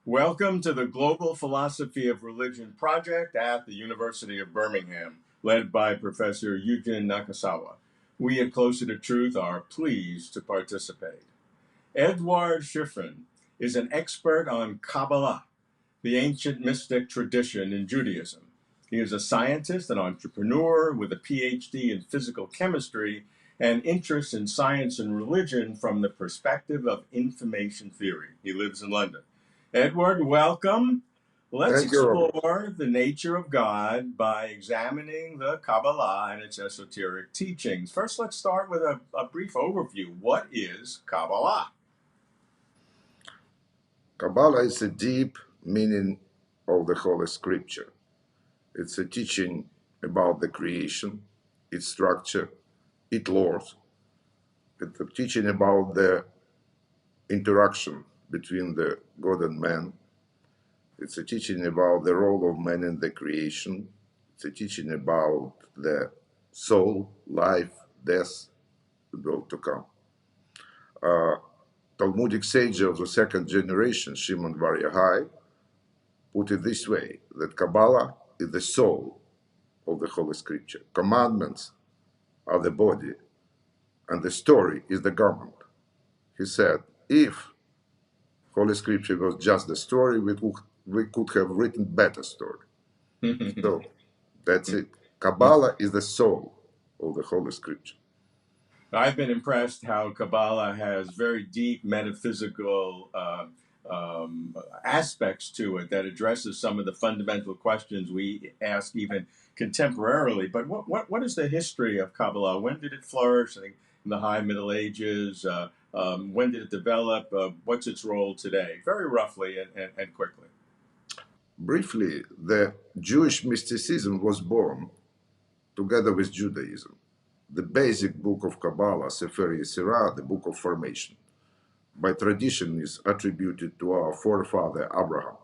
Welcome to the Global Philosophy of Religion project at the University of Birmingham, led by Professor Yujin Nakasawa. We at Closer to Truth are pleased to participate. Eduard Shyfrin is an expert on Kabbalah, the ancient mystic tradition in Judaism. He is a scientist and entrepreneur with a PhD in physical chemistry and interest in science and religion from the perspective of information theory. He lives in London. Edward, welcome. Let's Thank you, Robert. explore the nature of God by examining the Kabbalah and its esoteric teachings. First, let's start with a brief overview. What is Kabbalah? Kabbalah is a deep meaning of the Holy Scripture. It's a teaching about the creation, its structure, its laws. It's a teaching about the interaction between the God and man. It's a teaching about the role of man in the creation. It's a teaching about the soul, life, death, the world to come. Talmudic sage of the second generation, Shimon Bar Yochai, put it this way, that Kabbalah is the soul of the Holy Scripture. Commandments are the body, and the story is the garment. He said, if Holy Scripture was just the story, we could have written better story. So that's it. Kabbalah is the soul of the Holy Scripture. I've been impressed how Kabbalah has very deep metaphysical aspects to it that addresses some of the fundamental questions we ask even contemporarily. But what is the history of Kabbalah? When did it flourish? I think in the High Middle Ages. When did it develop? What's its role today? Very roughly and quickly. Briefly, the Jewish mysticism was born together with Judaism. The basic book of Kabbalah, Sefer Yetzirah, the book of formation, by tradition is attributed to our forefather Abraham.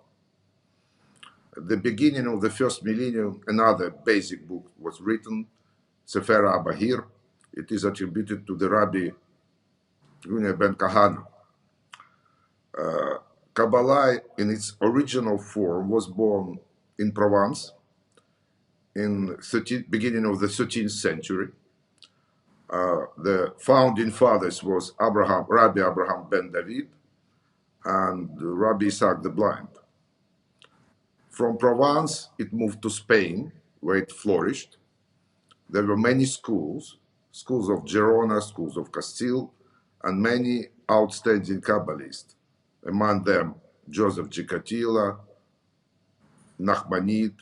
At the beginning of the first millennium, another basic book was written, Sefer HaBahir. It is attributed to the Rabbi Yuna ben Kahana. Kabbalah, in its original form, was born in Provence in beginning of the 13th century. The founding fathers was Rabbi Abraham ben David and Rabbi Isaac the Blind. From Provence, it moved to Spain, where it flourished. There were many schools of Girona, schools of Castile, and many outstanding Kabbalists. Among them, Joseph Gicatilla, Nachmanid,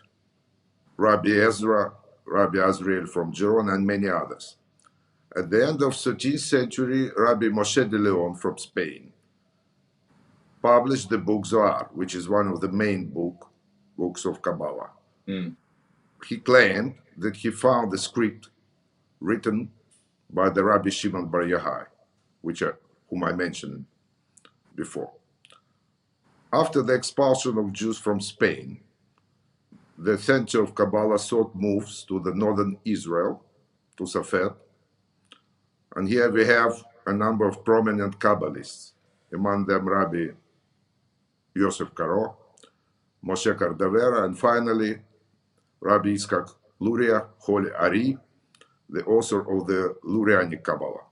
Rabbi Ezra, Rabbi Azriel from Girona, and many others. At the end of 13th century, Rabbi Moshe de Leon from Spain published the book Zohar, which is one of the main books of Kabbalah. He claimed that he found the script written by the Rabbi Shimon Bar Yochai, whom I mentioned before. After the expulsion of Jews from Spain, the center of Kabbalah thought moves to the northern Israel, to Safed. And here we have a number of prominent Kabbalists, among them Rabbi Yosef Karo, Moshe Cardavera, and finally Rabbi Yitzchak Luria Holy Ari, the author of the Lurianic Kabbalah.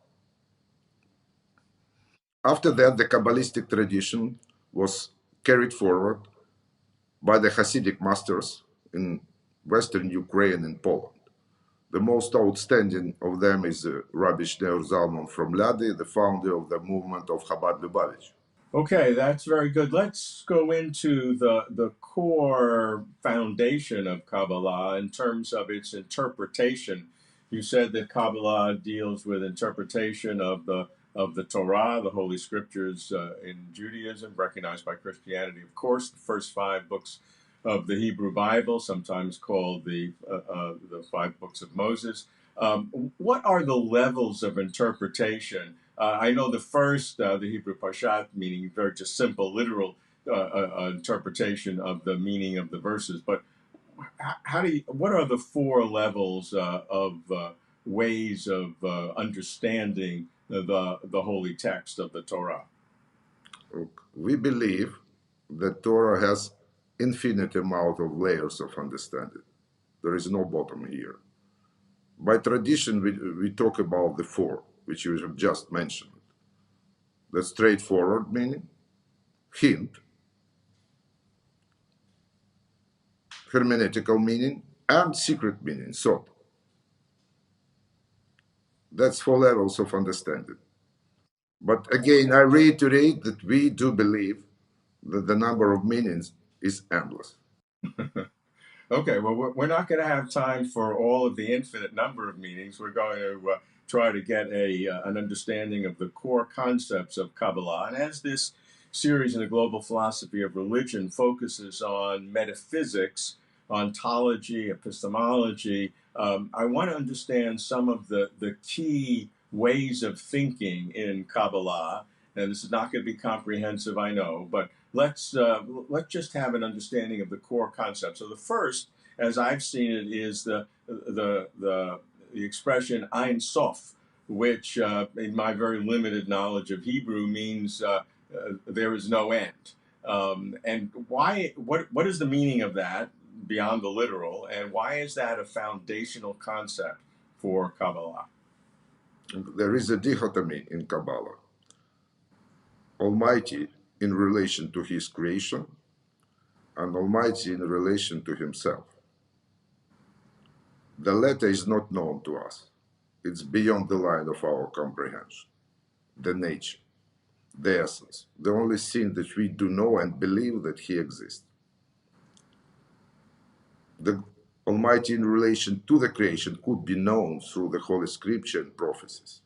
After that, the Kabbalistic tradition was carried forward by the Hasidic masters in Western Ukraine and Poland. The most outstanding of them is Rabbi Shneur Zalman from Ladi, the founder of the movement of Chabad Lubavitch. Okay, that's very good. Let's go into the core foundation of Kabbalah in terms of its interpretation. You said that Kabbalah deals with interpretation of the Torah, the Holy Scriptures in Judaism, recognized by Christianity, of course, the first 5 books of the Hebrew Bible, sometimes called the 5 books of Moses. What are the levels of interpretation? I know the first, the Hebrew Parshat, meaning very just simple, literal interpretation of the meaning of the verses. But what are the 4 levels of ways of understanding the holy text of the Torah? We believe The Torah has infinite amount of layers of understanding. There is no bottom here. By tradition, we talk about the four, which you have just mentioned. The straightforward meaning, hint, hermeneutical meaning, and secret meaning, thought. That's four levels of understanding. But again, I reiterate that we do believe that the number of meanings is endless. Okay, well, we're not going to have time for all of the infinite number of meanings. We're going to try to get an understanding of the core concepts of Kabbalah. And as this series in the global philosophy of religion focuses on metaphysics, ontology, epistemology, I want to understand some of the key ways of thinking in Kabbalah. And this is not going to be comprehensive, I know, but let's just have an understanding of the core concept. So the first, as I've seen it, is the expression Ein Sof, which, in my very limited knowledge of Hebrew, means there is no end. And why? What is the meaning of that beyond the literal? And why is that a foundational concept for Kabbalah? There is a dichotomy in Kabbalah. Almighty in relation to his creation and Almighty in relation to himself. The latter is not known to us. It's beyond the line of our comprehension. The nature, the essence, the only thing that we do know and believe that he exists. The Almighty in relation to the creation could be known through the Holy Scripture and prophecies.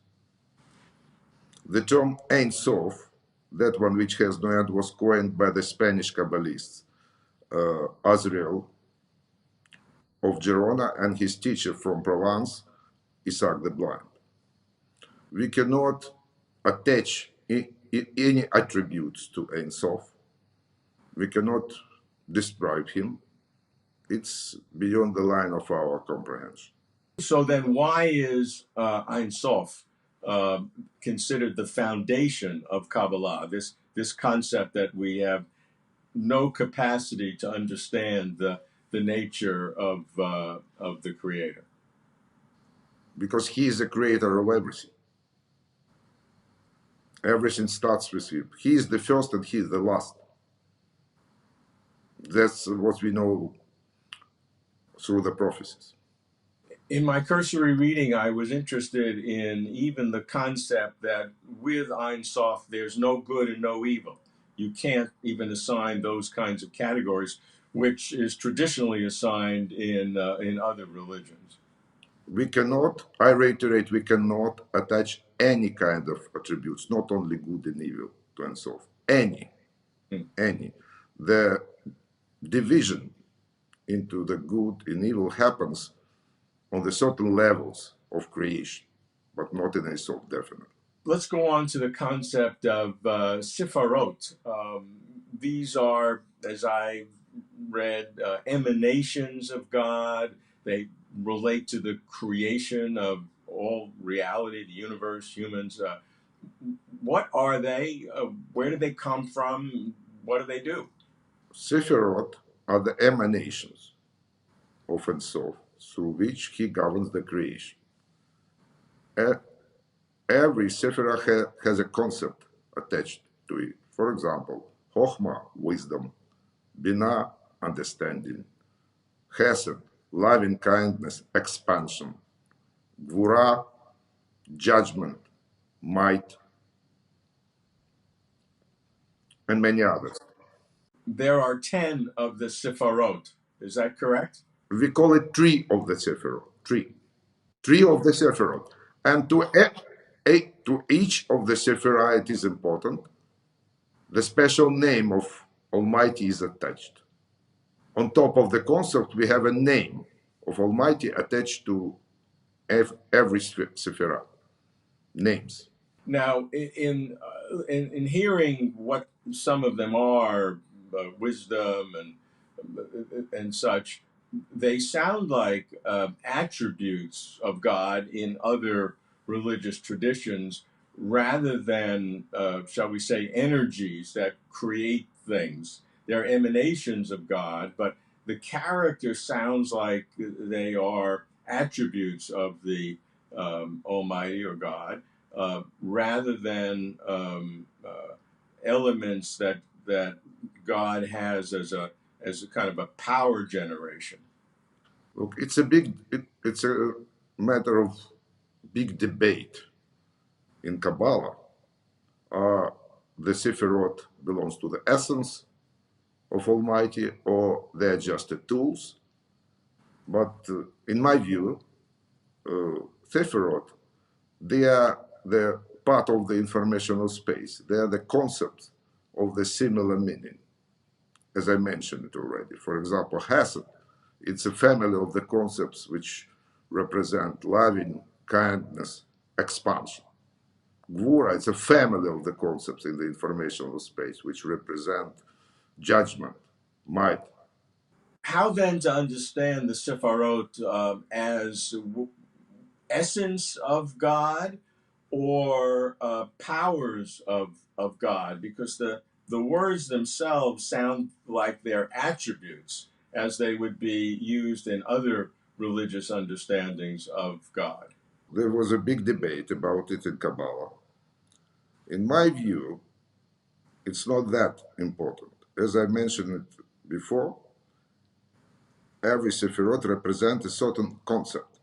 The term Ein Sof, that one which has no end, was coined by the Spanish Kabbalists, Azrael of Gerona and his teacher from Provence, Isaac the Blind. We cannot attach any attributes to Ein Sof. We cannot describe him. It's beyond the line of our comprehension. So then, why is Ein Sof considered the foundation of Kabbalah? This concept that we have no capacity to understand the nature of the Creator. Because he is the creator of everything. Everything starts with him. He is the first and he is the last. That's what we know through the prophecies. In my cursory reading, I was interested in even the concept that with Ein Sof, there's no good and no evil. You can't even assign those kinds of categories, which is traditionally assigned in other religions. We cannot, I reiterate, we cannot attach any kind of attributes, not only good and evil, to Ein Sof. Any. The division into the good and evil happens on the certain levels of creation, but not in Ein Sof, definitely. Let's go on to the concept of Sifarot. These are, as I read, emanations of God. They relate to the creation of all reality, the universe, humans. What are they? Where do they come from? What do they do? Sephirot are the emanations of Ein Sof through which he governs the creation. Every Sephirah has a concept attached to it. For example, Chokhmah, wisdom, Binah, understanding, Chesed, loving kindness, expansion, Gvura, judgment, might, and many others. There are 10 of the Sifarot. Is that correct? We call it tree of the Sephirot. Tree of the Sephirot. And to each of the Sephirah, it is important, the special name of Almighty is attached. On top of the concept, we have a name of Almighty attached to every Sephirah. Names. Now, in hearing what some of them are, wisdom and such, they sound like attributes of God in other religious traditions, rather than, shall we say, energies that create things. they're emanations of God, but the character sounds like they are attributes of the Almighty or God, rather than elements that God has as a kind of a power generation. Look, it's a matter of big debate in Kabbalah. The Sephirot belongs to the essence of Almighty, or they're just the tools. But in my view, Sephirot, they are the part of the informational space. They are the concept of the similar meaning, as I mentioned it already. For example, Hesed, it's a family of the concepts which represent loving, kindness, expansion. Gvura, it's a family of the concepts in the informational space which represent judgment, might. How then to understand the Sepharot as essence of God or powers of God? Because the words themselves sound like they're attributes as they would be used in other religious understandings of God. There was a big debate about it in Kabbalah. In my view, it's not that important. As I mentioned it before, every Sephirot represents a certain concept.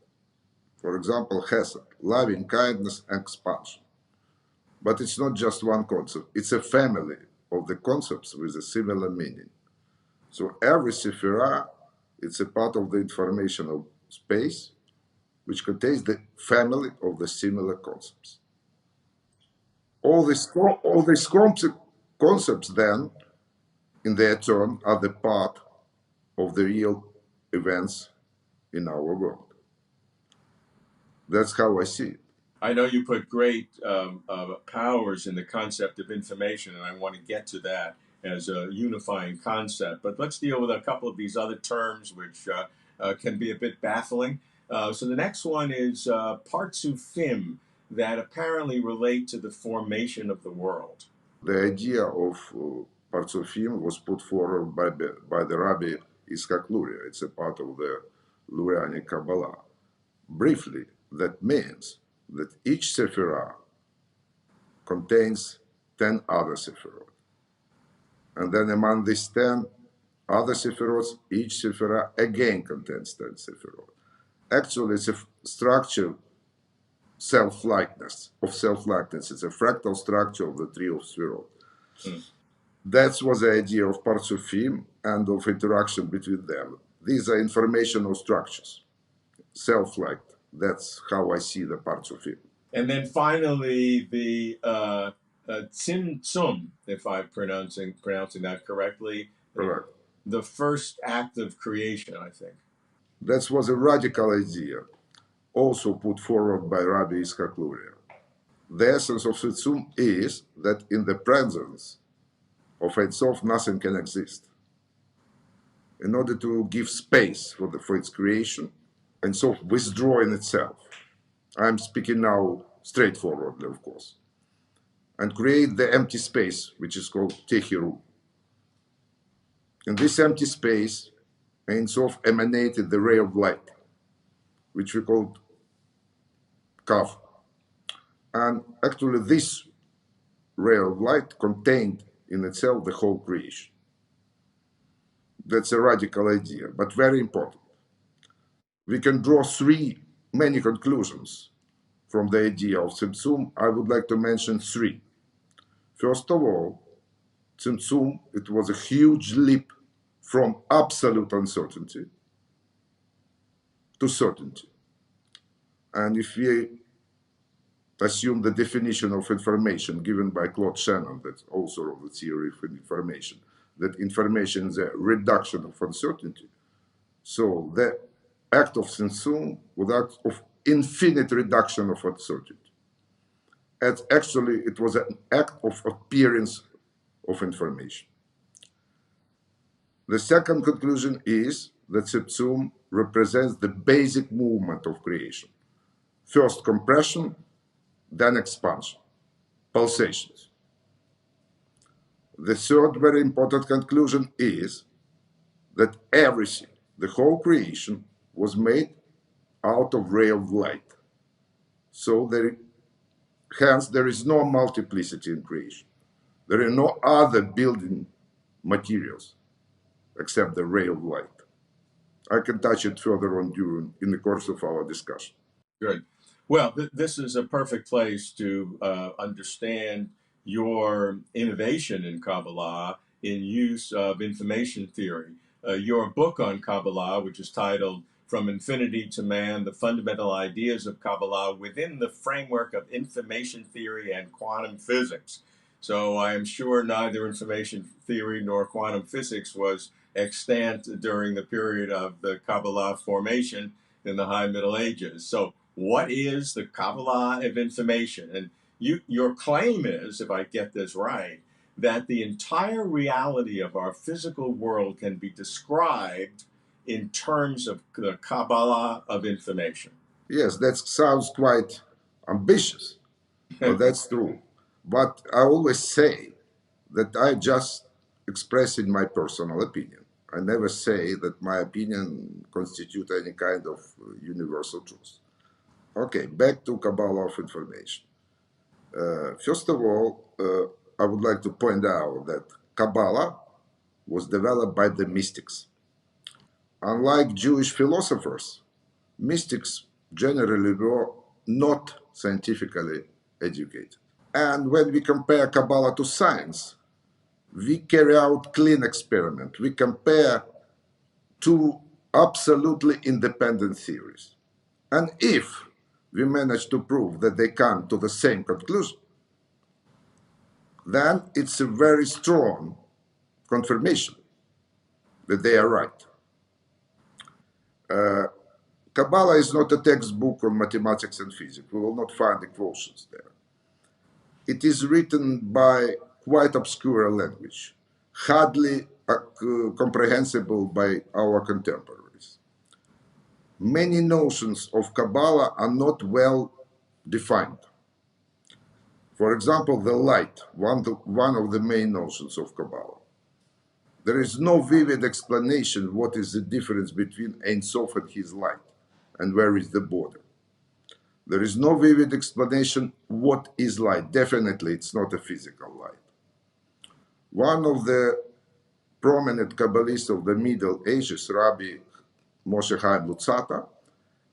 For example, Hesed, loving kindness and expansion. But it's not just one concept, it's a family of the concepts with a similar meaning. So every Sephirah, it's a part of the informational space which contains the family of the similar concepts. All these concepts then, in their turn, are the part of the real events in our world. That's how I see it. I know you put great powers in the concept of information, and I want to get to that as a unifying concept. But let's deal with a couple of these other terms, which can be a bit baffling. So the next one is partsufim, that apparently relate to the formation of the world. The idea of Partsofim was put forward by the Rabbi Iskak Luria. It's a part of the Lurianic Kabbalah. Briefly, that means that each Sephirah contains 10 other Sephirot. And then among these 10 other Sephirot, each Sephirah again contains 10 Sephirot. Actually, it's a structure self-likeness. It's a fractal structure of the tree of Sphirot. That was the idea of Partsufim and of interaction between them. These are informational structures, self-like. That's how I see the Partsufim. And then finally, the Tzimtzum, if I'm pronouncing that correctly. Correct. The first act of creation, I think. That was a radical idea, also put forward by Rabbi Iskak Luria. The essence of Tzimtzum is that in the presence of Ein Sof, nothing can exist. In order to give space for its creation, Ein Sof withdraw in itself. I'm speaking now straightforwardly, of course, and create the empty space, which is called Tehiru. In this empty space, Ein Sof emanated the ray of light, which we called Kaf. And actually, this ray of light contained in itself the whole creation. That's a radical idea, but very important. We can draw many conclusions from the idea of Tzimtzum. I would like to mention three. First of all, Tzimtzum, it was a huge leap from absolute uncertainty to certainty. And if we assume the definition of information given by Claude Shannon, that's author of the theory of information, that information is a reduction of uncertainty. So the act of Tzimtzum was act of infinite reduction of uncertainty. And actually, it was an act of appearance of information. The second conclusion is that Tzimtzum represents the basic movement of creation. First compression, then expansion, pulsations. The third very important conclusion is that everything, the whole creation, was made out of ray of light. So hence there is no multiplicity in creation. There are no other building materials except the ray of light. I can touch it further on in the course of our discussion. Good. Well, this is a perfect place to understand your innovation in Kabbalah in use of information theory. Your book on Kabbalah, which is titled From Infinity to Man, The Fundamental Ideas of Kabbalah Within the Framework of Information Theory and Quantum Physics. So I am sure neither information theory nor quantum physics was extant during the period of the Kabbalah formation in the High Middle Ages. So what is the Kabbalah of information? And your claim is, if I get this right, that the entire reality of our physical world can be described in terms of the Kabbalah of information. Yes, that sounds quite ambitious, but that's true. But I always say that I just expressing my personal opinion. I never say that my opinion constitutes any kind of universal truth. Okay, back to Kabbalah of information. First of all, I would like to point out that Kabbalah was developed by the mystics. Unlike Jewish philosophers, mystics generally were not scientifically educated. And when we compare Kabbalah to science, we carry out clean experiment. We compare two absolutely independent theories. And if we manage to prove that they come to the same conclusion, then it's a very strong confirmation that they are right. Kabbalah is not a textbook on mathematics and physics. We will not find equations there. It is written by quite obscure language, hardly comprehensible by our contemporaries. Many notions of Kabbalah are not well defined. For example, the light, one of the main notions of Kabbalah. There is no vivid explanation what is the difference between Ein Sof and his light, and where is the border. There is no vivid explanation what is light. Definitely, it's not a physical light. One of the prominent Kabbalists of the Middle Ages, Rabbi Moshe Chaim Luzzata,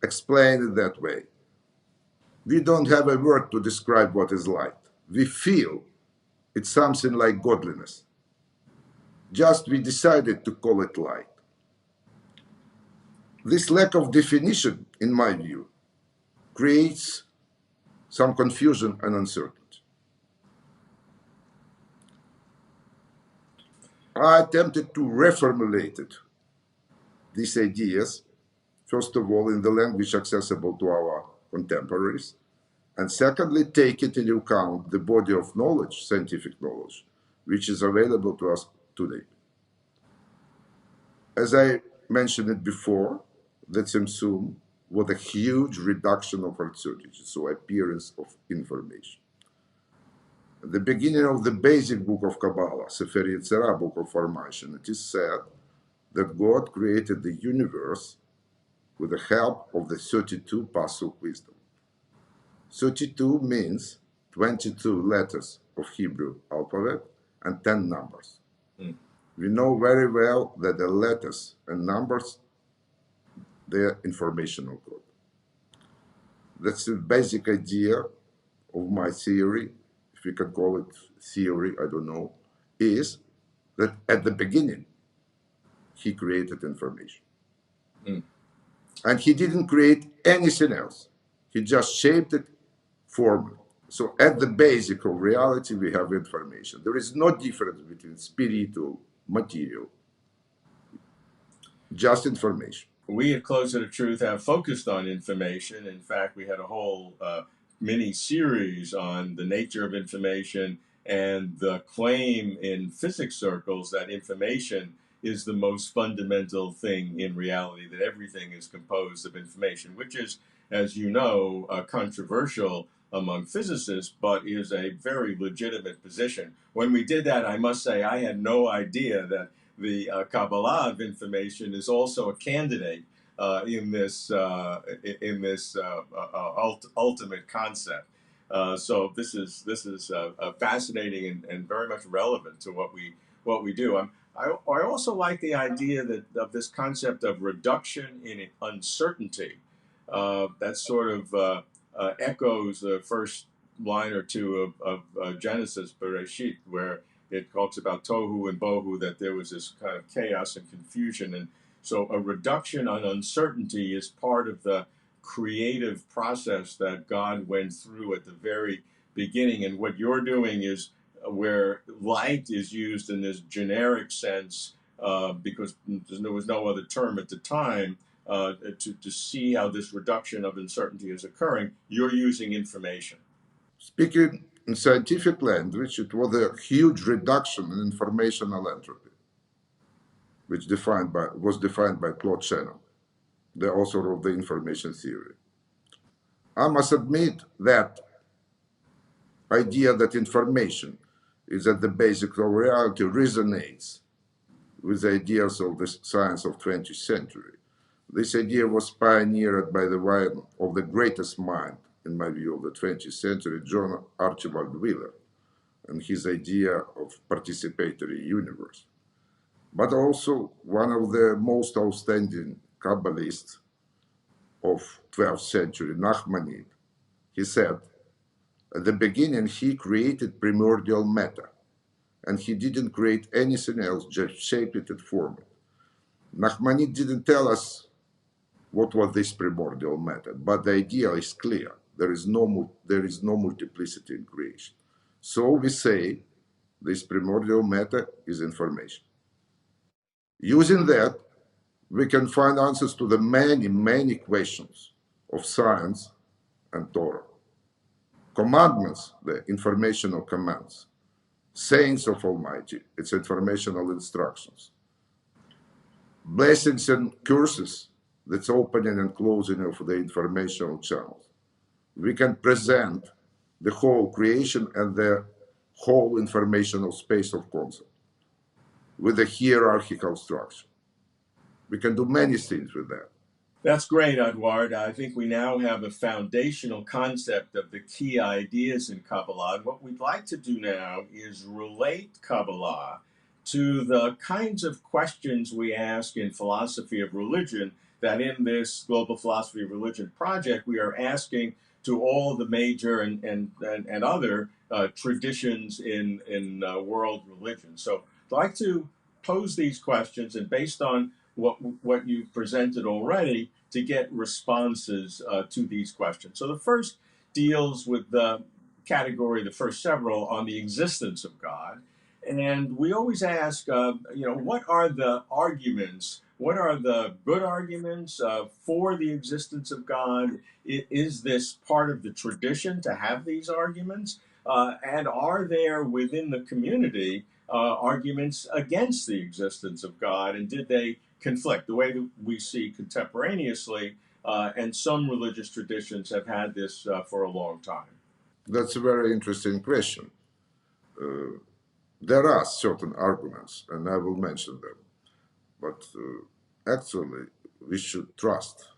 explained it that way. We don't have a word to describe what is light. We feel it's something like godliness. Just we decided to call it light. This lack of definition, in my view, creates some confusion and uncertainty. I attempted to reformulate these ideas, first of all, in the language accessible to our contemporaries, and secondly, take it into account the body of knowledge, scientific knowledge, which is available to us today. As I mentioned it before, the Tzimtzum was a huge reduction of uncertainty, so appearance of information. At the beginning of the basic book of Kabbalah, Sefer Yetzirah, book of formation, it is said that God created the universe with the help of the 32 Pasuk wisdom. 32 means 22 letters of Hebrew alphabet and 10 numbers. We know very well that the letters and numbers, they are informational code. That's the basic idea of my theory, if we can call it theory, I don't know, is that at the beginning, he created information. And he didn't create anything else. He just shaped it, formed it. So at the basic of reality, we have information. There is no difference between spiritual, material, just information. We at Closer to Truth have focused on information. In fact, we had a whole mini series on the nature of information and the claim in physics circles that information is the most fundamental thing in reality, that everything is composed of information, which is, as you know, controversial among physicists, but is a very legitimate position. When we did that, I must say I had no idea that the Kabbalah of information is also a candidate in this ultimate concept. So this is fascinating and very much relevant to what we do. I also like the idea that of this concept of reduction in uncertainty. That sort of echoes the first line or two of Genesis, Bereshit, where it talks about tohu and bohu, that there was this kind of chaos and confusion. And so a reduction on uncertainty is part of the creative process that God went through at the very beginning. And what you're doing is where light is used in this generic sense, because there was no other term at the time, to see how this reduction of uncertainty is occurring, you're using information. Speaking in scientific language, it was a huge reduction in informational entropy, which was defined by Claude Shannon, the author of the information theory. I must admit that idea that information is at the basic of reality resonates with the ideas of the science of 20th century. This idea was pioneered by one of the greatest mind, in my view, of the 20th century, John Archibald Wheeler, and his idea of participatory universe. But also one of the most outstanding Kabbalists of 12th century, Nachmanid, he said, at the beginning he created primordial matter, and he didn't create anything else, just shape it and form it. Nachmanid didn't tell us what was this primordial matter, but the idea is clear. There is no multiplicity in creation. So we say this primordial matter is information. Using that, we can find answers to the many, many questions of science and Torah. Commandments, the informational commands. Sayings of Almighty, its informational instructions. Blessings and curses, that's opening and closing of the informational channels. We can present the whole creation and the whole informational space of concept with a hierarchical structure. We can do many things with that. That's great, Eduard. I think we now have a foundational concept of the key ideas in Kabbalah. And what we'd like to do now is relate Kabbalah to the kinds of questions we ask in philosophy of religion, that in this Global Philosophy of Religion project, we are asking to all the major and other traditions in world religion. So I'd like to pose these questions, and based on what you've presented already, to get responses to these questions. So the first deals with the category, the first several, on the existence of God. And we always ask, what are the arguments? What are the good arguments for the existence of God? Is this part of the tradition to have these arguments? And are there within the community arguments against the existence of God? And did they conflict the way that we see contemporaneously? And some religious traditions have had this for a long time. That's a very interesting question. There are certain arguments, and I will mention them. But actually, we should trust,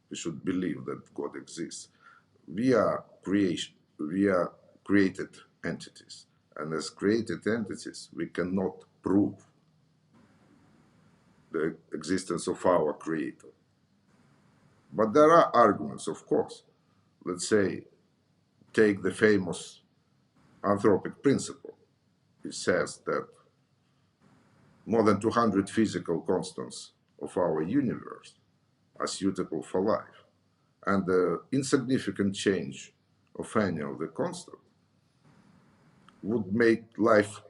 we should believe that God exists. We are created entities. And as created entities, we cannot prove the existence of our Creator. But there are arguments, of course. Let's say, take the famous anthropic principle. It says that more than 200 physical constants of our universe are suitable for life. And the insignificant change of any of the constants would make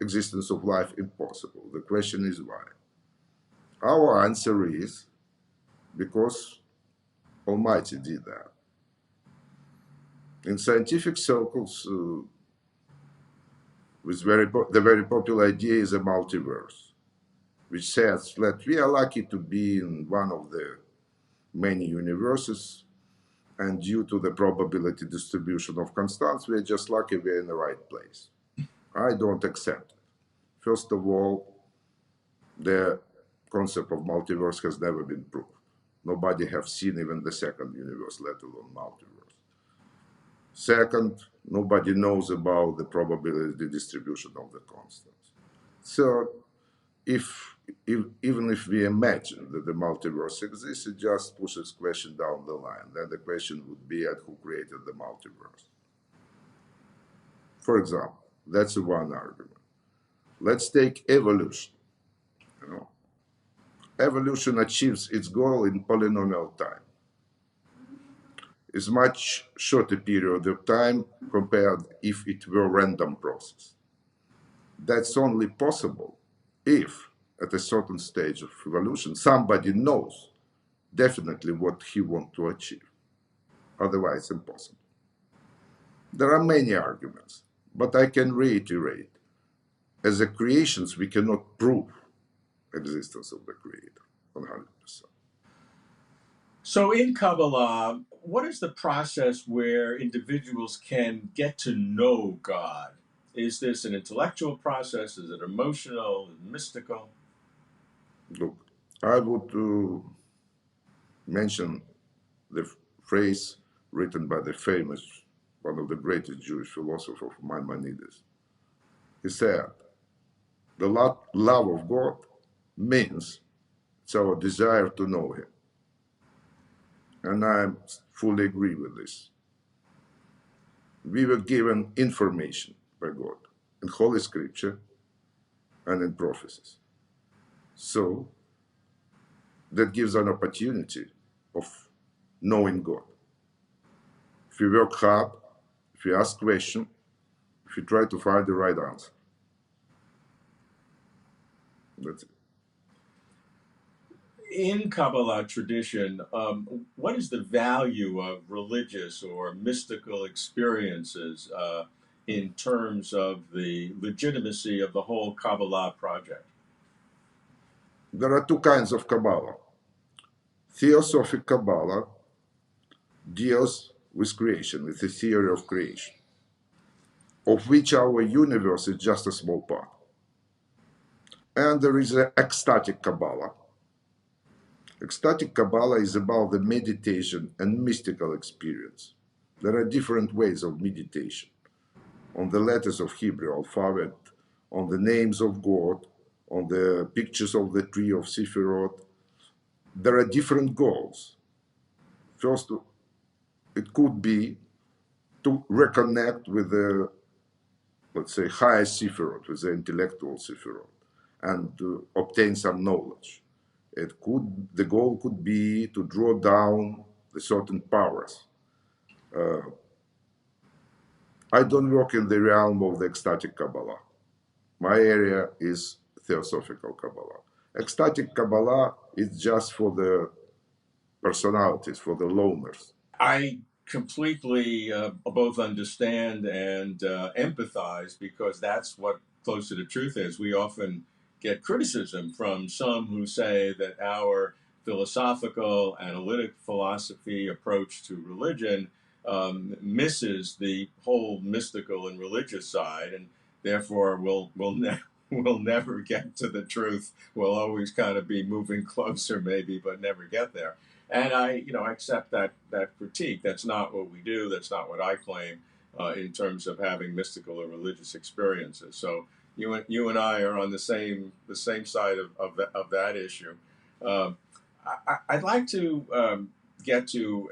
existence of life impossible. The question is why? Our answer is because Almighty did that. In scientific circles, the very popular idea is a multiverse, which says that we are lucky to be in one of the many universes, and due to the probability distribution of constants, we're just lucky we're in the right place. I don't accept it. First of all, the concept of multiverse has never been proved. Nobody has seen even the second universe, let alone multiverse. Second, nobody knows about the probability distribution of the constants. Third, even if we imagine that the multiverse exists, it just pushes question down the line. Then the question would be at who created the multiverse. For example, that's one argument. Let's take evolution. Evolution achieves its goal in polynomial time. It's much shorter period of time compared if it were a random process. That's only possible if, at a certain stage of evolution, somebody knows definitely what he wants to achieve. Otherwise, impossible. There are many arguments, but I can reiterate. As a creations, we cannot prove existence of the Creator 100%. So in Kabbalah, what is the process where individuals can get to know God? Is this an intellectual process? Is it emotional, mystical? Look, I would mention the phrase written by the famous, one of the greatest Jewish philosophers, Maimonides. He said, the love of God means it's our desire to know Him. And I fully agree with this. We were given information by God in Holy Scripture and in prophecies. So that gives an opportunity of knowing God. If you work hard, if you ask questions, if you try to find the right answer. That's it. In Kabbalah tradition, what is the value of religious or mystical experiences in terms of the legitimacy of the whole Kabbalah project? There are two kinds of Kabbalah. Theosophic Kabbalah deals with creation, with the theory of creation, of which our universe is just a small part. And there is an ecstatic Kabbalah. Ecstatic Kabbalah is about the meditation and mystical experience. There are different ways of meditation. On the letters of Hebrew alphabet, on the names of God, on the pictures of the tree of Sephiroth. There are different goals. First, it could be to reconnect with the, let's say, higher Sephiroth, with the intellectual Sephiroth, and to obtain some knowledge. The goal could be to draw down the certain powers. I don't work in the realm of the ecstatic Kabbalah. My area is theosophical Kabbalah. Ecstatic Kabbalah is just for the personalities, for the loners. I completely both understand and empathize, because that's what close to the truth is. We often get criticism from some who say that our philosophical, analytic philosophy approach to religion misses the whole mystical and religious side, and therefore we'll never get to the truth. We'll always kind of be moving closer, maybe, but never get there. And I accept that critique. That's not what we do. That's not what I claim in terms of having mystical or religious experiences. So you and I are on the same side of that issue. I'd like to get to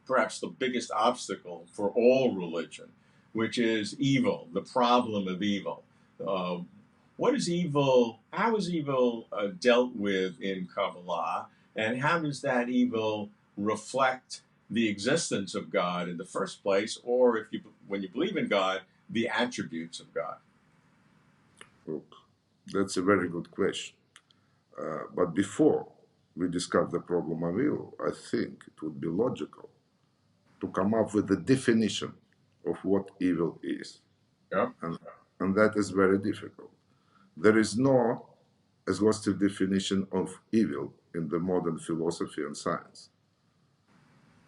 perhaps the biggest obstacle for all religion, which is evil, the problem of evil. What is evil? How is evil dealt with in Kabbalah? And how does that evil reflect the existence of God in the first place, or when you believe in God, the attributes of God? Look, that's a very good question. But before we discuss the problem of evil, I think it would be logical to come up with a definition of what evil is. Yeah. And that is very difficult. There is no exhaustive definition of evil in the modern philosophy and science.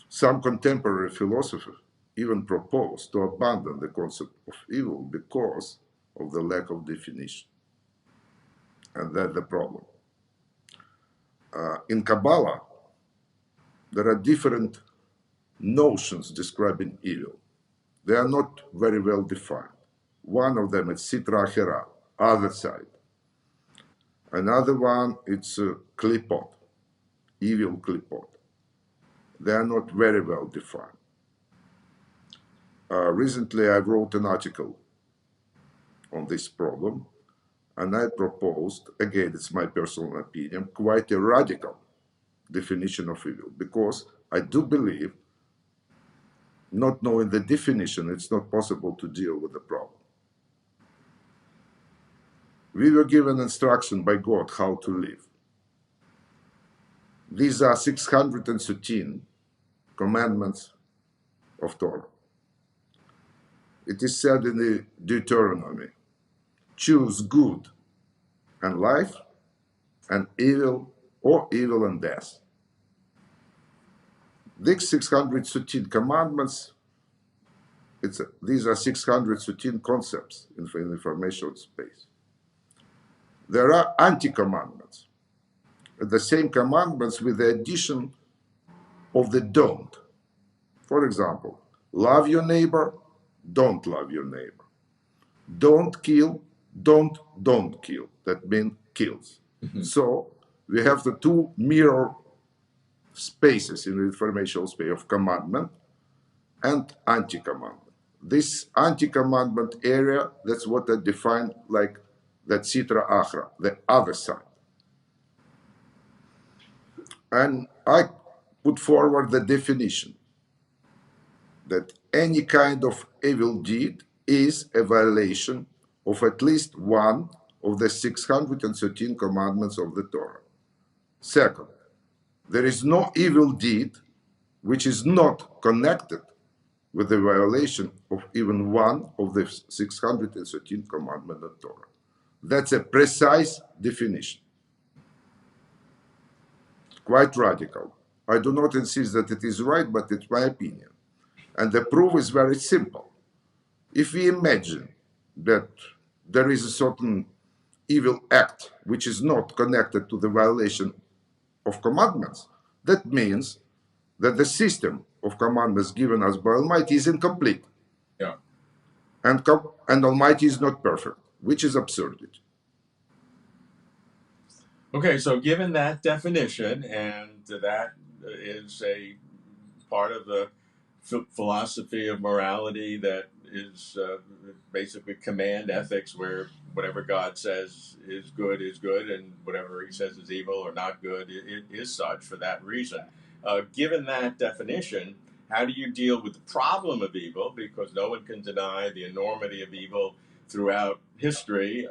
Some contemporary philosophers even propose to abandon the concept of evil because of the lack of definition. And that's the problem. In Kabbalah, there are different notions describing evil. They are not very well defined. One of them is Sitra Achera, other side. Another one, it's Klipot, evil Klipot. They are not very well defined. Recently, I wrote an article on this problem, and I proposed, again, it's my personal opinion, quite a radical definition of evil, because I do believe, not knowing the definition, it's not possible to deal with the problem. We were given instruction by God how to live. These are 613 commandments of Torah. It is said in the Deuteronomy, choose good and life, and evil, or evil and death. These 613 commandments, these are 613 concepts in information space. There are anti-commandments, the same commandments with the addition of the don't. For example, love your neighbor, don't love your neighbor. Don't kill, don't kill. That means kills. So we have the two mirror spaces in the informational space of commandment and anti-commandment. This anti-commandment area, that's what I define like that Sitra Achra, the other side. And I put forward the definition that any kind of evil deed is a violation of at least one of the 613 commandments of the Torah. Second, there is no evil deed which is not connected with the violation of even one of the 613 commandments of the Torah. That's a precise definition. Quite radical. I do not insist that it is right, but it's my opinion. And the proof is very simple. If we imagine that there is a certain evil act which is not connected to the violation of commandments, that means that the system of commandments given us by Almighty is incomplete. Yeah. And Almighty is not perfect, which is absurdity. Okay, so given that definition, and that is a part of the philosophy of morality that is basically command ethics, where whatever God says is good, and whatever he says is evil or not good, it is such for that reason. Given that definition, how do you deal with the problem of evil? Because no one can deny the enormity of evil throughout history,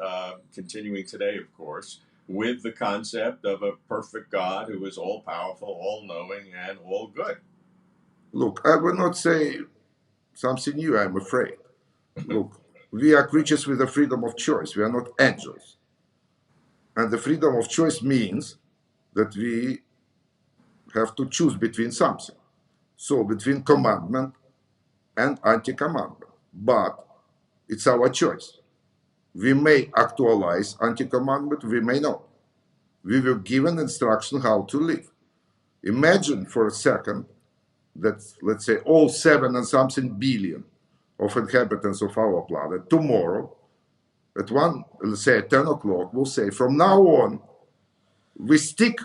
continuing today, of course, with the concept of a perfect God who is all powerful, all knowing, and all good. Look, I will not say something new, I'm afraid. Look, we are creatures with the freedom of choice. We are not angels. And the freedom of choice means that we have to choose between something. So between commandment and anti-commandment. But it's our choice. We may actualize anti-commandment, we may not. We were given instruction how to live. Imagine for a second that, let's say, all 7 and something billion of inhabitants of our planet tomorrow at let's say at 10 o'clock, will say, from now on, we stick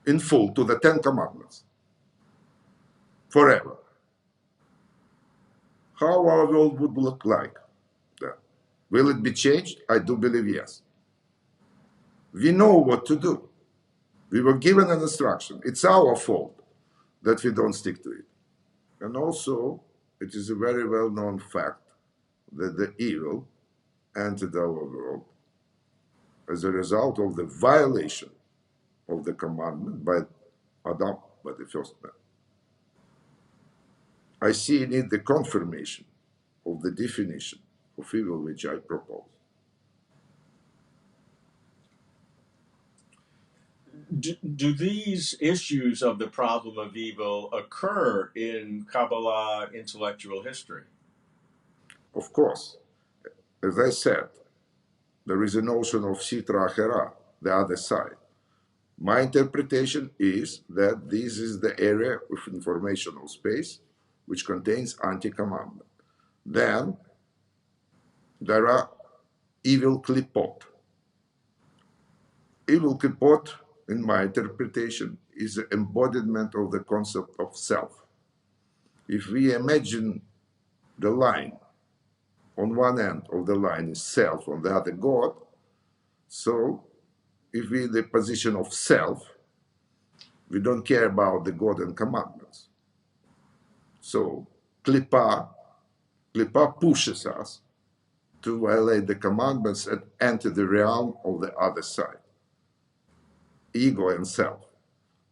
in full to the 10 commandments forever. How our world would look like then? Will it be changed? I do believe yes. We know what to do. We were given an instruction. It's our fault that we don't stick to it. And also, it is a very well-known fact that the evil entered our world as a result of the violation of the commandment by Adam, by the first man. I see in it the confirmation of the definition of evil which I propose. Do these issues of the problem of evil occur in Kabbalah intellectual history? Of course, as I said, there is a notion of Sitra Achera, the other side. My interpretation is that this is the area of informational space which contains anti-commandment. Then there are evil klipot. Evil klipot, in my interpretation, is the embodiment of the concept of self. If we imagine the line, on one end of the line is self, on the other God, so if we in the position of self, we don't care about the God and commandments. So klipa pushes us to violate the commandments and enter the realm of the other side, ego and self.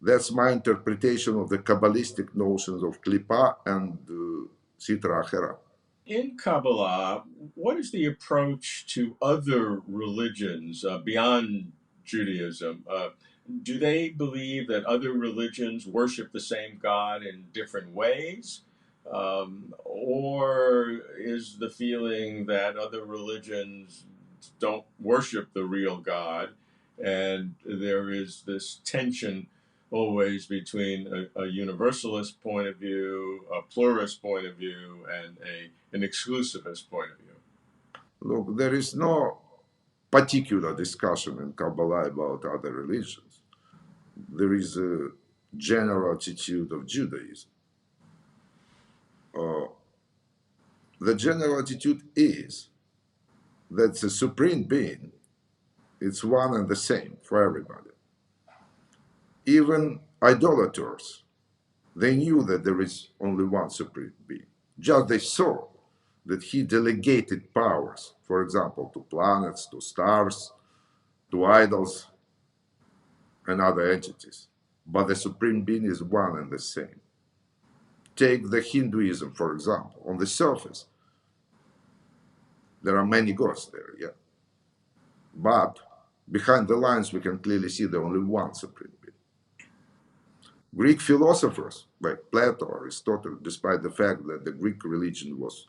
That's my interpretation of the Kabbalistic notions of klipa and sitra achera. In Kabbalah, what is the approach to other religions beyond Judaism? Do they believe that other religions worship the same God in different ways? Or is the feeling that other religions don't worship the real God, and there is this tension always between a universalist point of view, a pluralist point of view, and an exclusivist point of view? Look, there is no particular discussion in Kabbalah about other religions. There is a general attitude of Judaism. The general attitude is that the supreme being is one and the same for everybody. Even idolaters, they knew that there is only one supreme being. Just they saw that he delegated powers, for example, to planets, to stars, to idols, and other entities. But the supreme being is one and the same. Take the Hinduism, for example. On the surface, there are many gods there, yeah. But behind the lines, we can clearly see the only one supreme being. Greek philosophers like Plato, Aristotle, despite the fact that the Greek religion was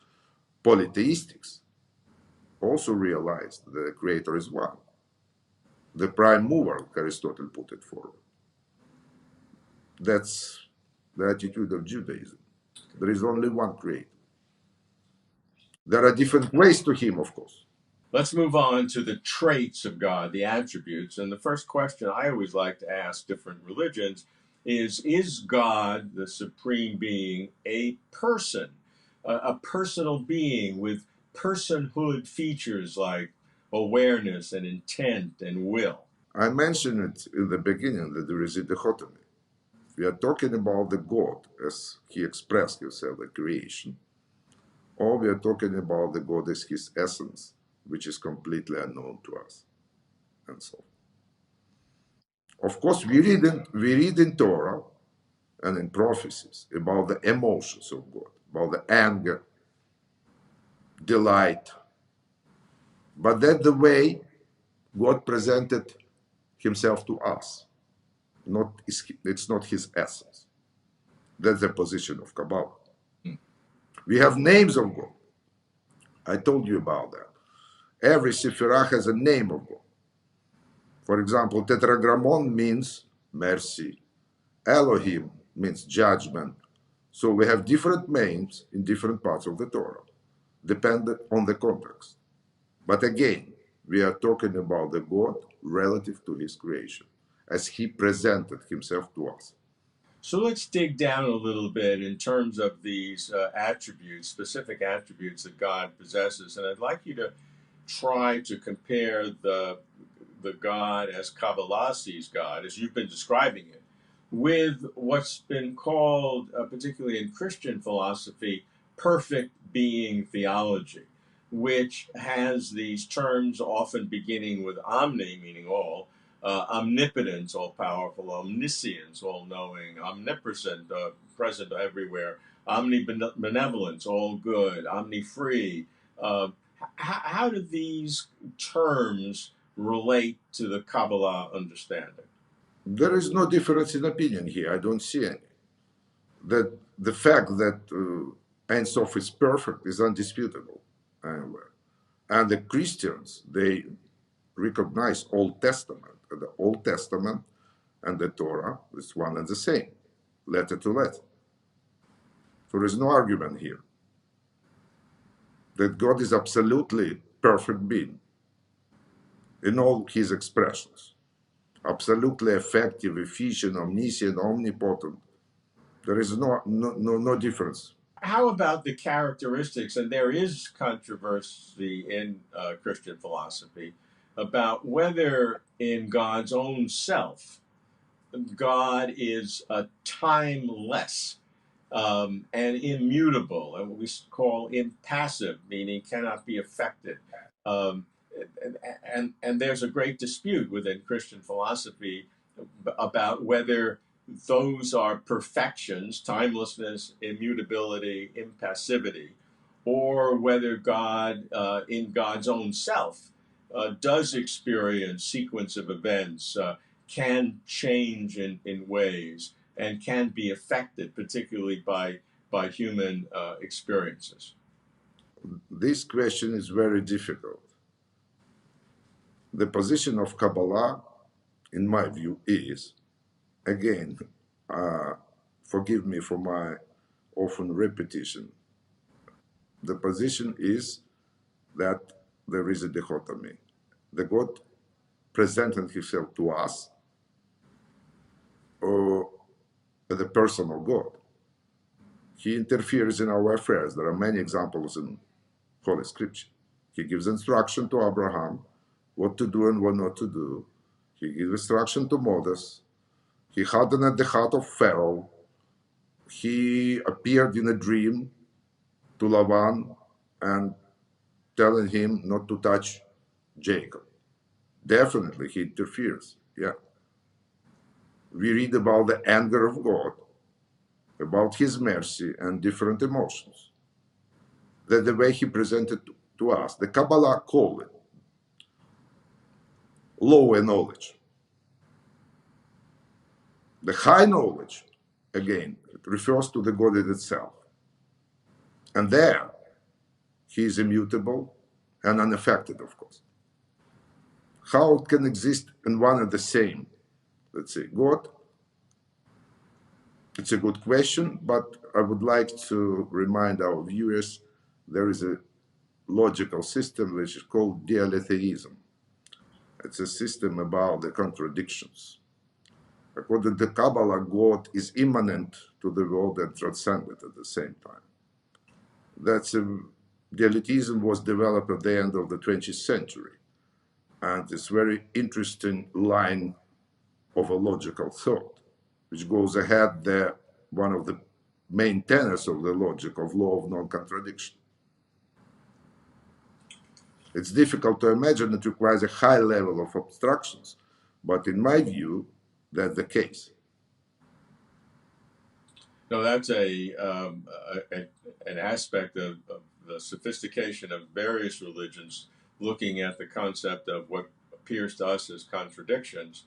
polytheistic, also realized that the creator is one. The prime mover, Aristotle put it forward. That's the attitude of Judaism. There is only one creator. There are different ways to him, of course. Let's move on to the traits of God, the attributes. And the first question I always like to ask different religions is God, the supreme being, a person, a personal being with personhood features like awareness and intent and will? I mentioned it in the beginning that there is a dichotomy. We are talking about the God as he expressed himself in creation, or we are talking about the God as his essence, which is completely unknown to us, and so on. Of course, we read in Torah and in prophecies about the emotions of God, about the anger, delight, but that's the way God presented himself to us. It's not his essence. That's the position of Kabbalah. We have names of God. I told you about that. Every Sephirah has a name of God. For example, Tetragramon means mercy. Elohim means judgment. So we have different names in different parts of the Torah, dependent on the context. But again, we are talking about the God relative to his creation, as he presented himself to us. So let's dig down a little bit in terms of these attributes, specific attributes that God possesses. And I'd like you to try to compare the God as Kabbalah sees God, as you've been describing it, with what's been called, particularly in Christian philosophy, perfect being theology, which has these terms often beginning with omni, meaning all, omnipotence, all powerful, omniscience, all knowing, omnipresent, present everywhere, omnibenevolence, all good, omni-free. How do these terms relate to the Kabbalah understanding? There is no difference in opinion here. I don't see any. That the fact that Ein Sof is perfect is undisputable. And the Christians, they recognize Old Testament. The Old Testament and the Torah is one and the same, letter to letter. So there is no argument here that God is absolutely perfect being in all his expressions, absolutely effective, efficient, omniscient, omnipotent. There is no difference. How about the characteristics? And there is controversy in Christian philosophy about whether in God's own self, God is timeless and immutable, and what we call impassive, meaning cannot be affected. Um, and there's a great dispute within Christian philosophy about whether those are perfections, timelessness, immutability, impassivity, or whether God, in God's own self, does experience sequence of events, can change in ways, and can be affected, particularly by human experiences. This question is very difficult. The position of Kabbalah, in my view, is, again, uh, forgive me for my often repetition, the position is that there is a dichotomy. The God presented himself to us as a personal God. He interferes in our affairs. There are many examples in Holy Scripture. He gives instruction to Abraham what to do and what not to do. He gives instruction to Moses. He hardened at the heart of Pharaoh. He appeared in a dream to Laban and telling him not to touch Jacob. Definitely he interferes. Yeah. We read about the anger of God, about his mercy and different emotions. That the way he presented to us, the Kabbalah call it lower knowledge. The high knowledge, again, it refers to the God in itself. And there, he is immutable and unaffected, of course. How it can exist in one and the same, let's say, God? It's a good question, but I would like to remind our viewers there is a logical system which is called dialetheism. It's a system about the contradictions. According to Kabbalah, God is immanent to the world and transcendent at the same time. That's dialetheism was developed at the end of the 20th century, and it's a very interesting line of a logical thought, which goes ahead the one of the main tenets of the logic of law of non-contradiction. It's difficult to imagine. It requires a high level of abstractions, but in my view, that's the case. No, that's an aspect of the sophistication of various religions, looking at the concept of what appears to us as contradictions,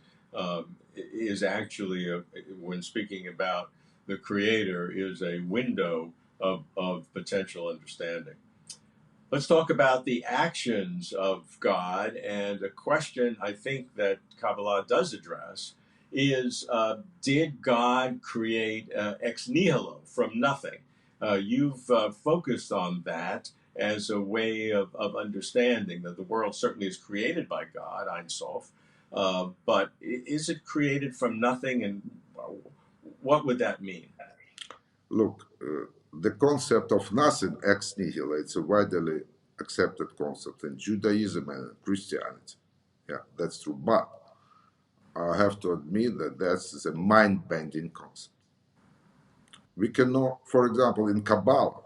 is actually, when speaking about the Creator, is a window of potential understanding. Let's talk about the actions of God. And a question I think that Kabbalah does address is, did God create ex nihilo, from nothing? You've focused on that as a way of understanding that the world certainly is created by God, Ein Sof, but is it created from nothing, and what would that mean? Look, the concept of nothing ex nihilo, it's a widely accepted concept in Judaism and Christianity. Yeah, that's true. But I have to admit that that's a mind-bending concept. We cannot, for example, in Kabbalah,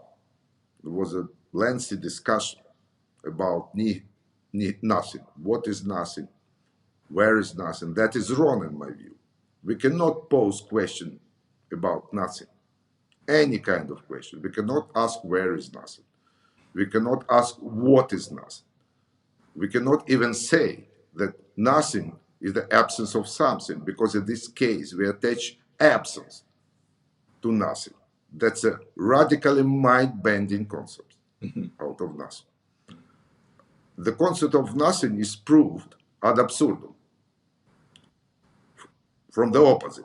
there was a lengthy discussion about nothing. What is nothing? Where is nothing? That is wrong in my view. We cannot pose question about nothing, any kind of question. We cannot ask where is nothing. We cannot ask what is nothing. We cannot even say that nothing is the absence of something, because in this case we attach absence to nothing. That's a radically mind-bending concept out of nothing. The concept of nothing is proved ad absurdum from the opposite.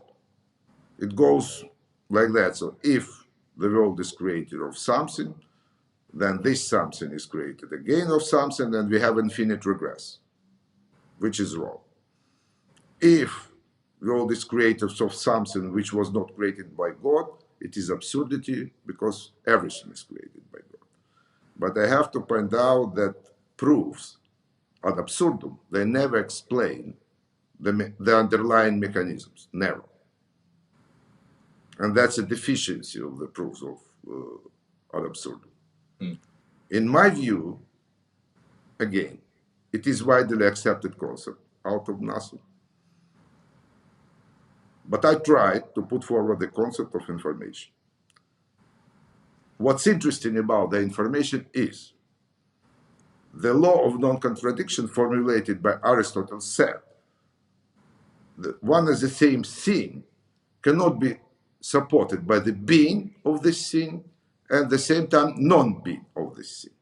It goes like that. So if the world is created of something, then this something is created again of something, and we have infinite regress, which is wrong. If the world is created of something which was not created by God, it is absurdity, because everything is created by God. But I have to point out that proofs ad absurdum, they never explain the underlying mechanisms, never. And that's a deficiency of the proofs of ad absurdum. In my view, again, it is widely accepted concept out of nothing. But I tried to put forward the concept of information. What's interesting about the information is the law of non-contradiction formulated by Aristotle said that one and the same thing cannot be supported by the being of this thing and at the same time non-being of this thing.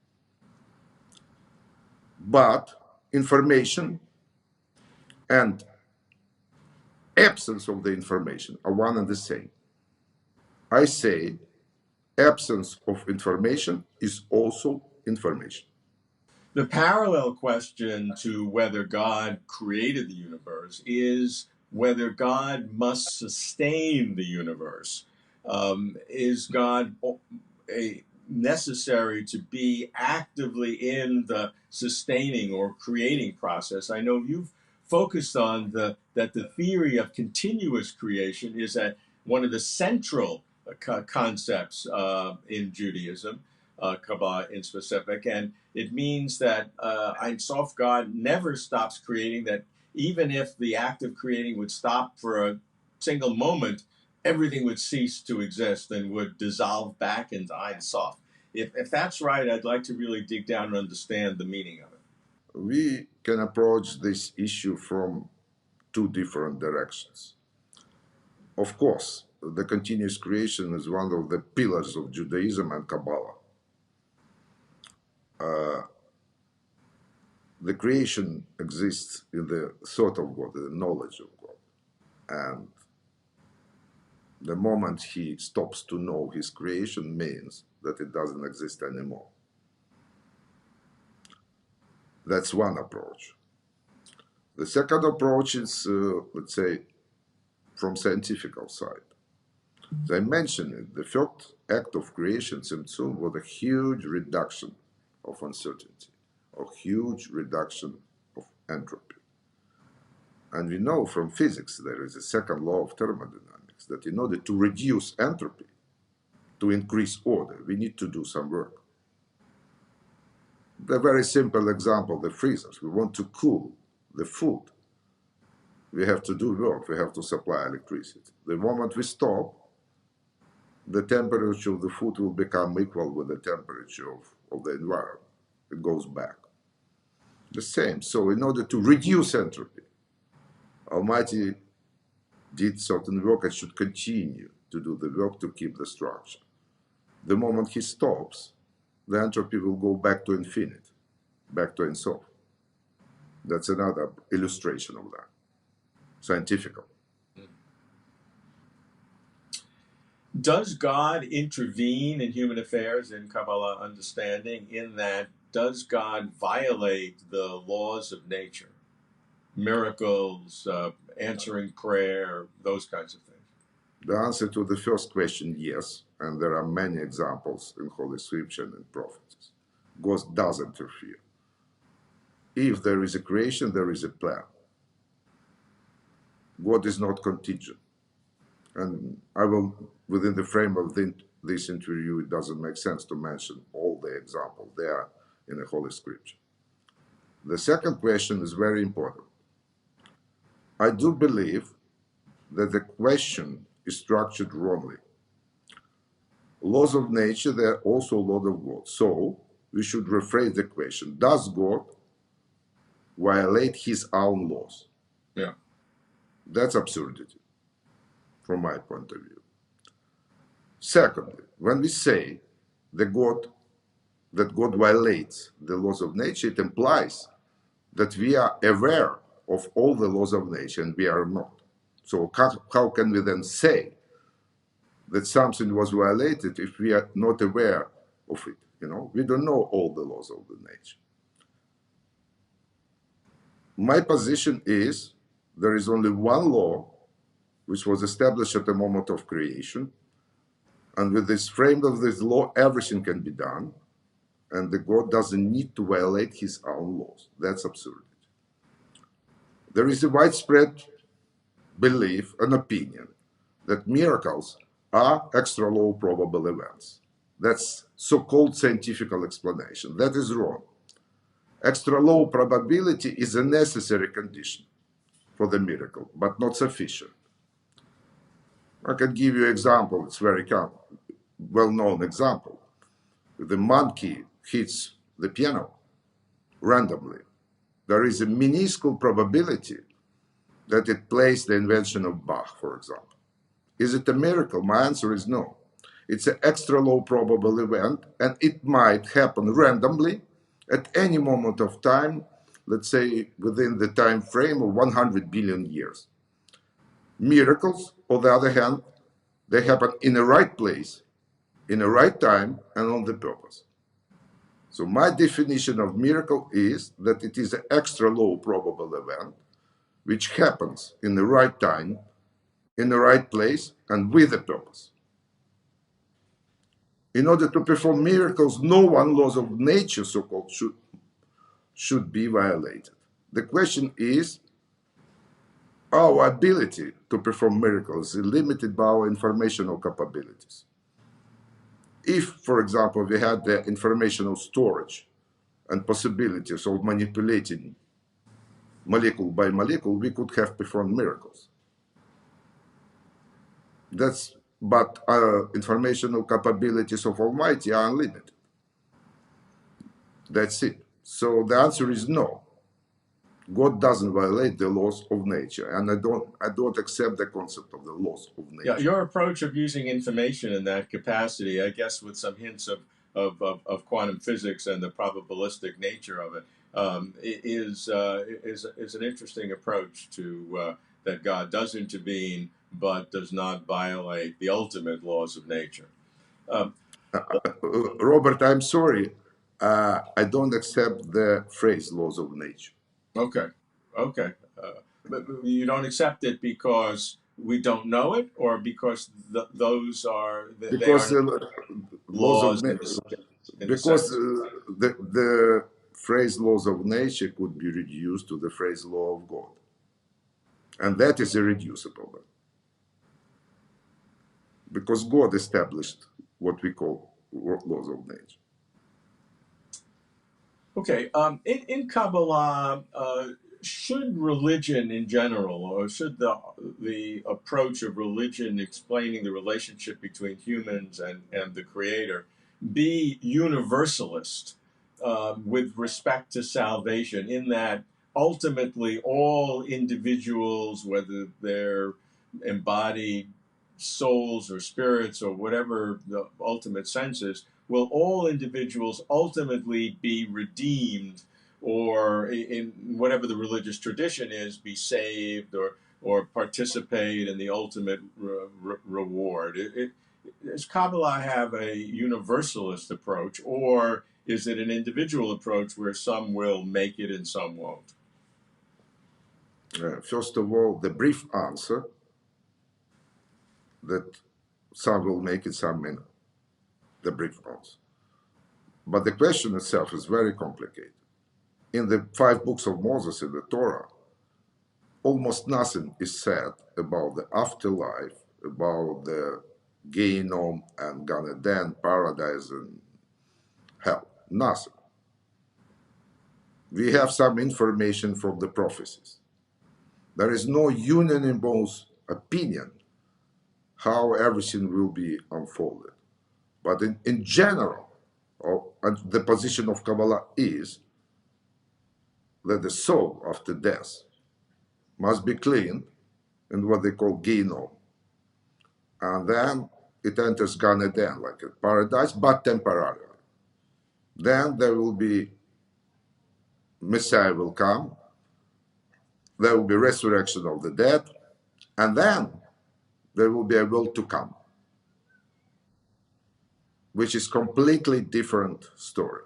But information and absence of the information are one and the same. I say absence of information is also information. The parallel question to whether God created the universe is whether God must sustain the universe. Is God necessary to be actively in the sustaining or creating process? I know you've focused on that the theory of continuous creation is one of the central concepts in Judaism, Kabbalah in specific, and it means that Ein Sof, God never stops creating, that even if the act of creating would stop for a single moment, everything would cease to exist and would dissolve back into Ein Sof. If that's right, I'd like to really dig down and understand the meaning of it. We can approach this issue from two different directions. Of course, the continuous creation is one of the pillars of Judaism and Kabbalah. The creation exists in the thought of God, in the knowledge of God. And the moment he stops to know his creation means that it doesn't exist anymore. That's one approach. The second approach is, let's say, from scientific side. As I mentioned it, the first act of creation, Tzimtzum, was a huge reduction of uncertainty, a huge reduction of entropy. And we know from physics there is a second law of thermodynamics that in order to reduce entropy, to increase order, we need to do some work. The very simple example, the freezers. We want to cool the food. We have to do work. We have to supply electricity. The moment we stop, the temperature of the food will become equal with the temperature of the environment. It goes back. The same. So in order to reduce entropy, Almighty did certain work and should continue to do the work to keep the structure. The moment he stops, the entropy will go back to infinite, back to Ensof. That's another illustration of that, scientific. Does God intervene in human affairs in Kabbalah understanding, in that does God violate the laws of nature? Miracles, answering prayer, those kinds of things. The answer to the first question, yes, and there are many examples in Holy Scripture and in prophecies. God does interfere. If there is a creation, there is a plan. God is not contingent. And I will, within the frame of this interview, it doesn't make sense to mention all the examples there in the Holy Scripture. The second question is very important. I do believe that the question is structured wrongly. Laws of nature, they are also laws of God. So we should rephrase the question: does God violate his own laws? Yeah. That's absurdity, from my point of view. Secondly, when we say that God violates the laws of nature, it implies that we are aware of all the laws of nature and we are not. So how can we then say that something was violated if we are not aware of it? We don't know all the laws of the nature. My position is there is only one law which was established at the moment of creation, and with this frame of this law, everything can be done, and the God doesn't need to violate his own laws. That's absurd. There is a widespread belief and opinion that miracles are extra low probable events. That's so-called scientific explanation. That is wrong. Extra low probability is a necessary condition for the miracle, but not sufficient. I can give you an example. It's very well-known example. The monkey hits the piano randomly. There is a minuscule probability that it plays the invention of Bach, for example. Is it a miracle? My answer is no. It's an extra low probable event, and it might happen randomly at any moment of time, let's say within the time frame of 100 billion years. Miracles, on the other hand, they happen in the right place, in the right time, and on the purpose. So my definition of miracle is that it is an extra low probable event which happens in the right time, in the right place, and with a purpose. In order to perform miracles, no one laws of nature, so-called, should be violated. The question is, our ability to perform miracles is limited by our informational capabilities. If, for example, we had the informational storage and possibilities of manipulating molecule by molecule, we could have performed miracles. But our informational capabilities of Almighty are unlimited. That's it. So the answer is no. God doesn't violate the laws of nature, and I don't accept the concept of the laws of nature. Yeah, your approach of using information in that capacity, I guess, with some hints of quantum physics and the probabilistic nature of it, is an interesting approach to that God does intervene, but does not violate the ultimate laws of nature. Robert, I'm sorry, I don't accept the phrase laws of nature. Okay, okay, but you don't accept it because we don't know it, or because those are they are Because laws of laws nature, in the because sense. the phrase laws of nature could be reduced to the phrase law of God, and that is irreducible, because God established what we call laws of nature. Okay, in Kabbalah, should religion in general, or should the approach of religion explaining the relationship between humans and the Creator be universalist with respect to salvation, in that ultimately all individuals, whether they're embodied souls or spirits or whatever the ultimate sense is, will all individuals ultimately be redeemed, or in whatever the religious tradition is, be saved or participate in the ultimate reward? Does Kabbalah have a universalist approach, or is it an individual approach where some will make it and some won't? First of all, the brief answer that some will make it, some may not. The brief answer. But the question itself is very complicated. In the 5 books of Moses in the Torah, almost nothing is said about the afterlife, about the Gehinnom and Gan Eden, paradise and hell. Nothing. We have some information from the prophecies. There is no unanimous opinion how everything will be unfolded. But in general, the position of Kabbalah is that the soul after death must be cleaned in what they call Gino. And then it enters Gan Eden, like a paradise, but temporarily. Then there will be, Messiah will come, there will be resurrection of the dead, and then there will be a world to come, which is completely different story.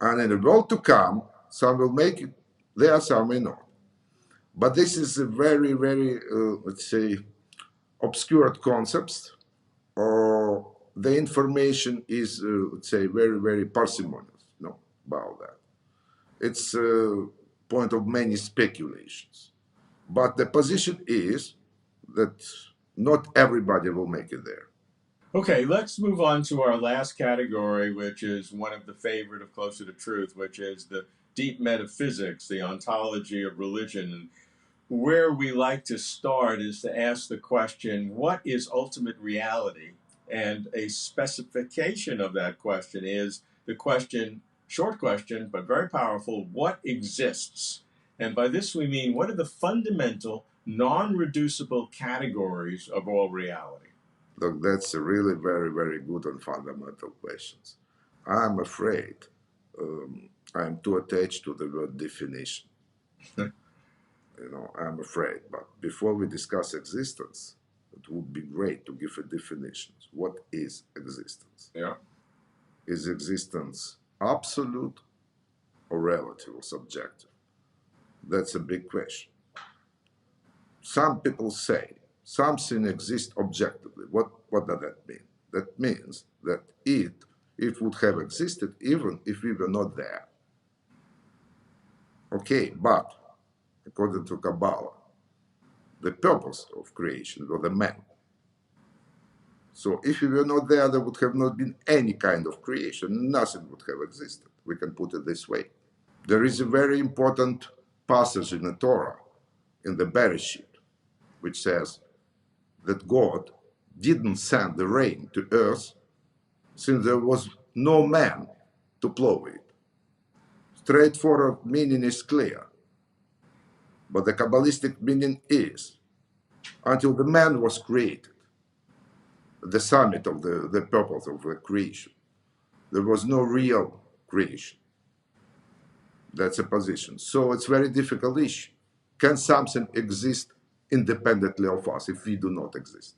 And in the world to come, some will make it there, some may not. But this is a very, very, let's say, obscured concepts, or the information is, let's say, very, very parsimonious, no, about that. It's a point of many speculations. But the position is that not everybody will make it there. Okay, let's move on to our last category, which is one of the favorite of Closer to Truth, which is the deep metaphysics, the ontology of religion. And where we like to start is to ask the question, what is ultimate reality? And a specification of that question is the question, short question, but very powerful, what exists? And by this we mean, what are the fundamental, non reducible categories of all reality? Look, that's a really very, very good and fundamental questions. I'm afraid I'm too attached to the word definition. I'm afraid. But before we discuss existence, it would be great to give a definition. What is existence? Yeah. Is existence absolute or relative or subjective? That's a big question. Some people say something exists objectively. What does that mean? That means that it would have existed even if we were not there. Okay, but according to Kabbalah, the purpose of creation was the man. So if we were not there, there would have not been any kind of creation. Nothing would have existed. We can put it this way. There is a very important passage in the Torah, in the Bereshit, which says that God didn't send the rain to earth since there was no man to plow it. Straightforward meaning is clear. But the Kabbalistic meaning is, until the man was created, the summit of the purpose of the creation, there was no real creation. That's a position. So it's a very difficult issue. Can something exist independently of us if we do not exist?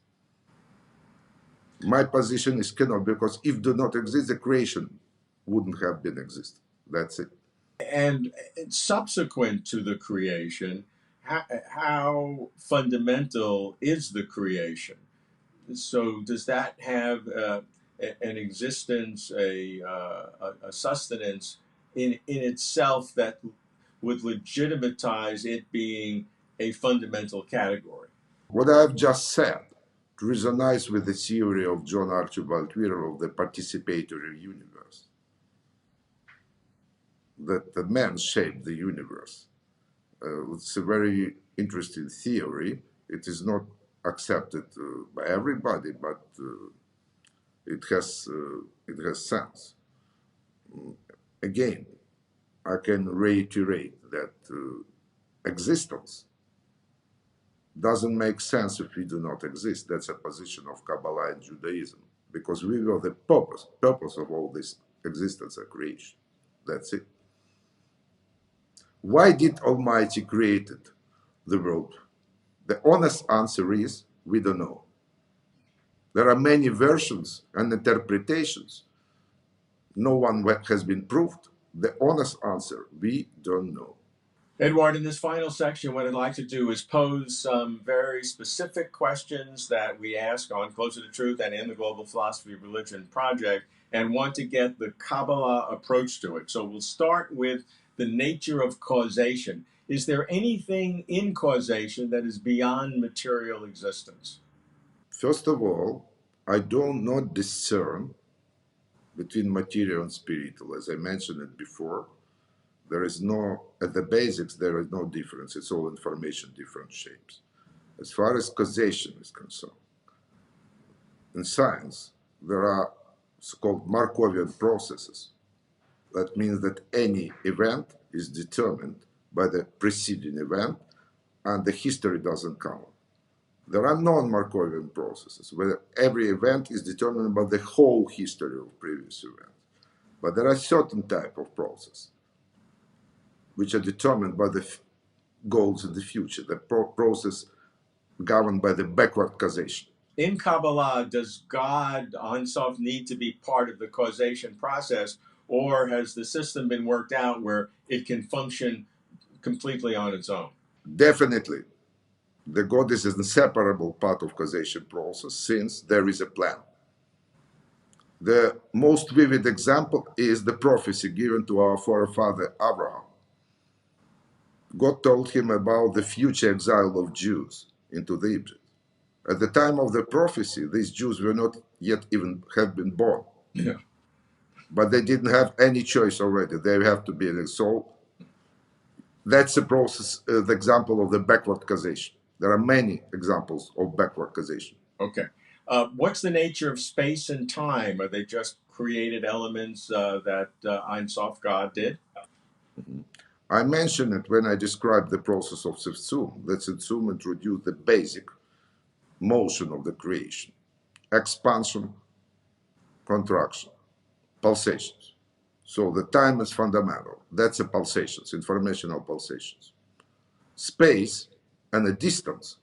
My position is cannot, because if do not exist, the creation wouldn't have been exist. That's it. And subsequent to the creation, how fundamental is the creation? So does that have an existence, a sustenance in itself that would legitimatize it being a fundamental category? What I've just said resonates with the theory of John Archibald Wheeler of the participatory universe, that the man shaped the universe. It's a very interesting theory. It is not accepted by everybody, but it has sense. Again, I can reiterate that existence doesn't make sense if we do not exist. That's a position of Kabbalah and Judaism, because we were the purpose of all this existence and creation. That's it. Why did Almighty created the world? The honest answer is we don't know. There are many versions and interpretations. No one has been proved. The honest answer, we don't know. Eduard, in this final section, what I'd like to do is pose some very specific questions that we ask on Closer to Truth and in the Global Philosophy of Religion project, and want to get the Kabbalah approach to it. So we'll start with the nature of causation. Is there anything in causation that is beyond material existence? First of all, I do not discern between material and spiritual. As I mentioned it before, there is no, at the basics, there is no difference. It's all information, different shapes. As far as causation is concerned, in science, there are so-called Markovian processes. That means that any event is determined by the preceding event, and the history doesn't count. There are non-Markovian processes where every event is determined by the whole history of previous events. But there are certain type of processes which are determined by the goals in the future, the process governed by the backward causation. In Kabbalah, does God Ein Sof need to be part of the causation process, or has the system been worked out where it can function completely on its own? Definitely, the God is an inseparable part of causation process since there is a plan. The most vivid example is the prophecy given to our forefather Abraham. God told him about the future exile of Jews into the Egypt. At the time of the prophecy, these Jews were not yet even have been born. Yeah. But they didn't have any choice already. They have to be exiled. That's the process, the example of the backward causation. There are many examples of backward causation. Okay. What's the nature of space and time? Are they just created elements that Ein Sof God did? I mentioned it when I described the process of Tzimtzum, that Tzimtzum introduced the basic motion of the creation: expansion, contraction, pulsations. So the time is fundamental. That's the pulsations, informational pulsations. Space and a distance,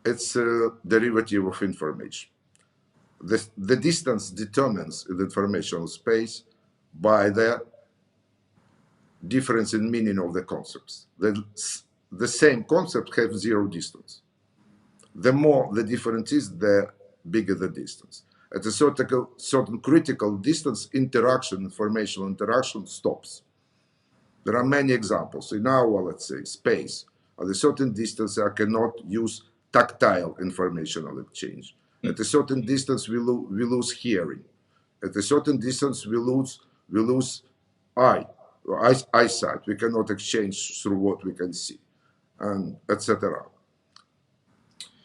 it's a derivative of information. The distance determines the informational space by the difference in meaning of the concepts. The same concept have zero distance. The more the difference is, the bigger the distance. At a certain critical distance, informational interaction stops. There are many examples. In our, let's say, space, at a certain distance, I cannot use tactile informational exchange. At a certain distance, we lose hearing. At a certain distance, we lose eyesight. We cannot exchange through what we can see, and etc.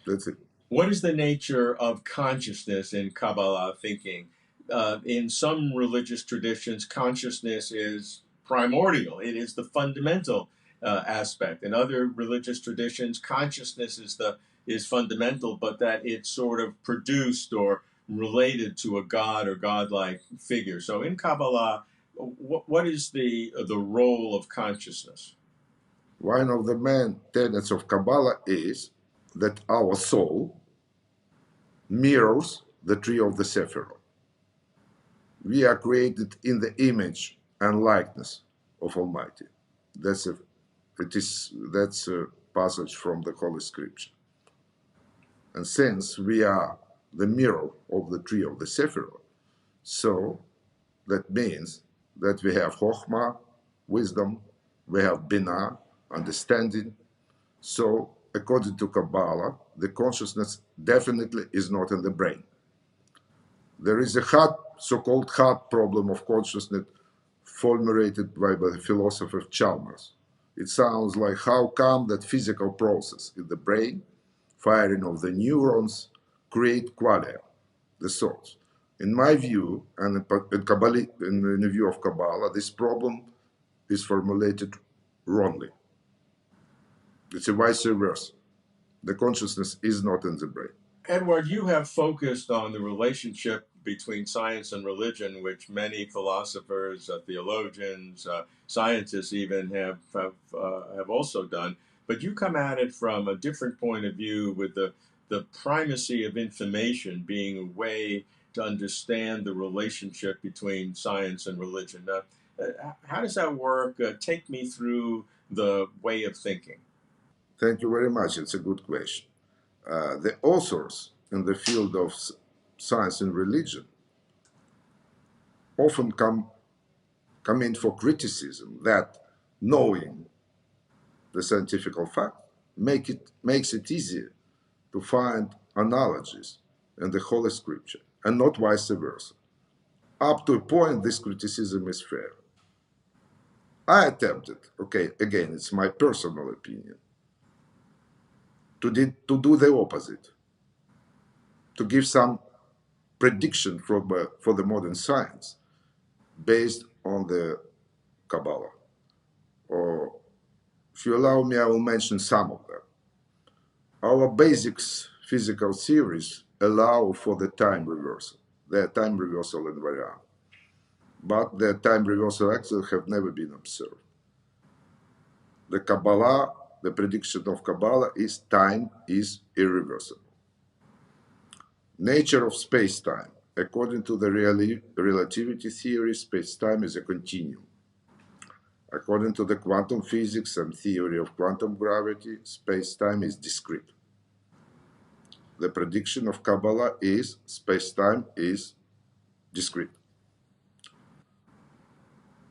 That's it. What is the nature of consciousness in Kabbalah thinking? In some religious traditions, consciousness is primordial. It is the fundamental aspect. In other religious traditions, consciousness is fundamental, but that it's sort of produced or related to a god or godlike figure. So in Kabbalah, what is the role of consciousness? One of the main tenets of Kabbalah is that our soul mirrors the tree of the Sephirah. We are created in the image and likeness of Almighty. That's a passage from the Holy Scripture. And since we are the mirror of the tree of the Sephirah, so that means that we have Chokhmah, wisdom, we have Binah, understanding. So, according to Kabbalah, the consciousness definitely is not in the brain. There is a so-called hard problem of consciousness formulated by the philosopher Chalmers. It sounds like how come that physical process in the brain, firing of the neurons, create qualia, the thoughts. In my view, and in the view of Kabbalah, this problem is formulated wrongly. It's a vice versa. The consciousness is not in the brain. Eduard, you have focused on the relationship between science and religion, which many philosophers, theologians, scientists even have also done. But you come at it from a different point of view, with the primacy of information being a way to understand the relationship between science and religion. How does that work? Take me through the way of thinking. Thank you very much. It's a good question. The authors in the field of science and religion often come in for criticism that knowing the scientific fact makes it easier to find analogies in the Holy Scripture, and not vice versa. Up to a point, this criticism is fair. I attempted, okay, again, it's my personal opinion, to do the opposite, to give some prediction for the modern science based on the Kabbalah, or If you allow me, I will mention some of them. Our basics physical theories allow for the time reversal. They are time reversal invariant. But their time reversal actually have never been observed. The Kabbalah, the prediction of Kabbalah is time is irreversible. Nature of space-time. According to the relativity theory, space-time is a continuum. According to the quantum physics and theory of quantum gravity, space-time is discrete. The prediction of Kabbalah is space-time is discrete.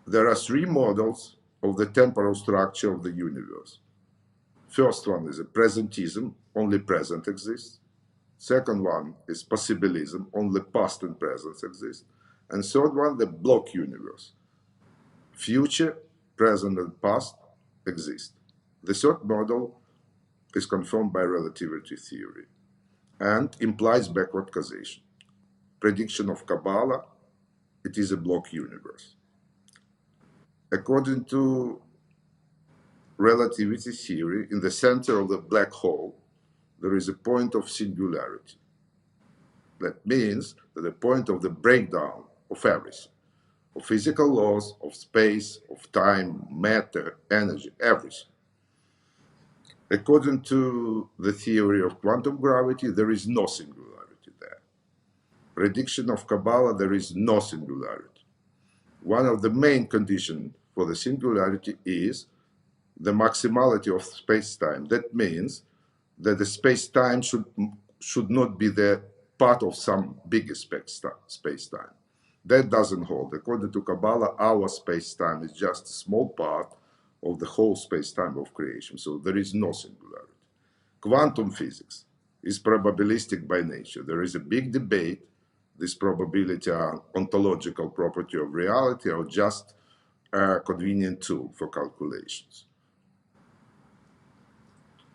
There are three models of the temporal structure of the universe. First one is a presentism, only present exists. Second one is possibilism, only past and present exist. And third one, the block universe. Future, present, and past exist. The third model is confirmed by relativity theory and implies backward causation. Prediction of Kabbalah, it is a block universe. According to relativity theory, in the center of the black hole, there is a point of singularity. That means that the point of the breakdown of everything, of physical laws, of space, of time, matter, energy, everything. According to the theory of quantum gravity, there is no singularity there. Prediction of Kabbalah, there is no singularity. One of the main conditions for the singularity is the maximality of space-time. That means that the space-time should not be the part of some bigger space-time. That doesn't hold. According to Kabbalah, our space-time is just a small part of the whole space-time of creation. So there is no singularity. Quantum physics is probabilistic by nature. There is a big debate. This probability are ontological property of reality or just a convenient tool for calculations.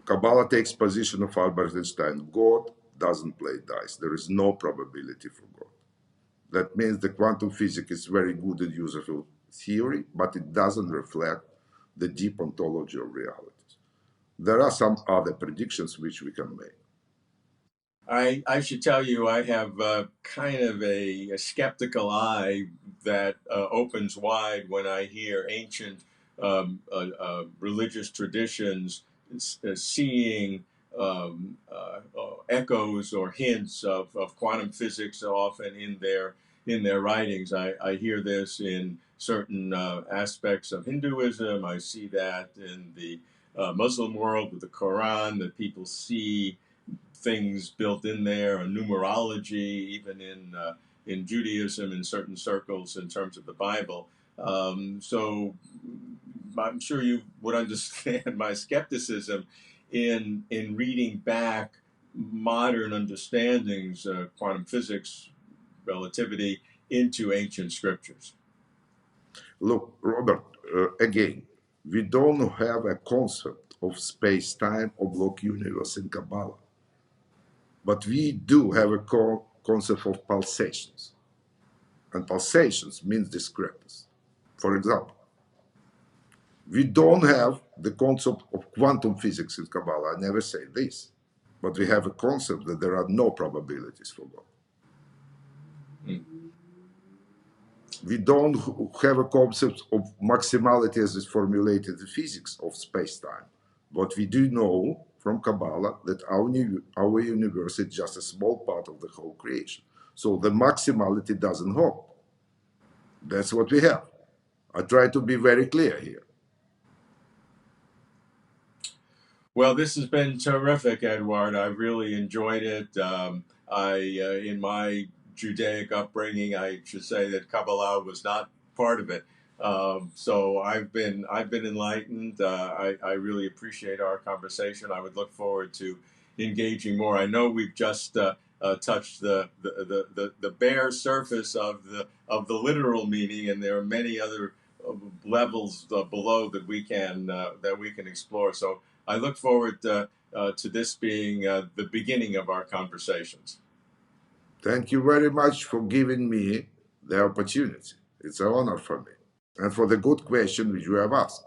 Kabbalah takes position of Albert Einstein. God doesn't play dice. There is no probability for God. That means the quantum physics is very good and useful theory, but it doesn't reflect the deep ontology of realities. There are some other predictions which we can make. I should tell you, I have kind of a skeptical eye that opens wide when I hear ancient religious traditions seeing echoes or hints of quantum physics often in their writings. I hear this in certain aspects of Hinduism. I see that in the Muslim world with the Quran, that people see things built in there, or numerology, even in Judaism, in certain circles, in terms of the Bible. So I'm sure you would understand my skepticism in reading back modern understandings of quantum physics, relativity, into ancient scriptures. Look, Robert, again, we don't have a concept of space-time or block universe in Kabbalah. But we do have a concept of pulsations. And pulsations means discrepancy. For example, we don't have the concept of quantum physics in Kabbalah. I never say this. But we have a concept that there are no probabilities for God. We don't have a concept of maximality as is formulated in physics of space-time. But we do know from Kabbalah that our universe is just a small part of the whole creation. So the maximality doesn't hold. That's what we have. I try to be very clear here. Well, this has been terrific, Eduard. I really enjoyed it. In my Judaic upbringing, I should say that Kabbalah was not part of it. So I've been enlightened. I really appreciate our conversation. I would look forward to engaging more. I know we've just touched the bare surface of the literal meaning, and there are many other levels below that we can explore. So I look forward to this being the beginning of our conversations. Thank you very much for giving me the opportunity. It's an honor for me, and for the good question which you have asked.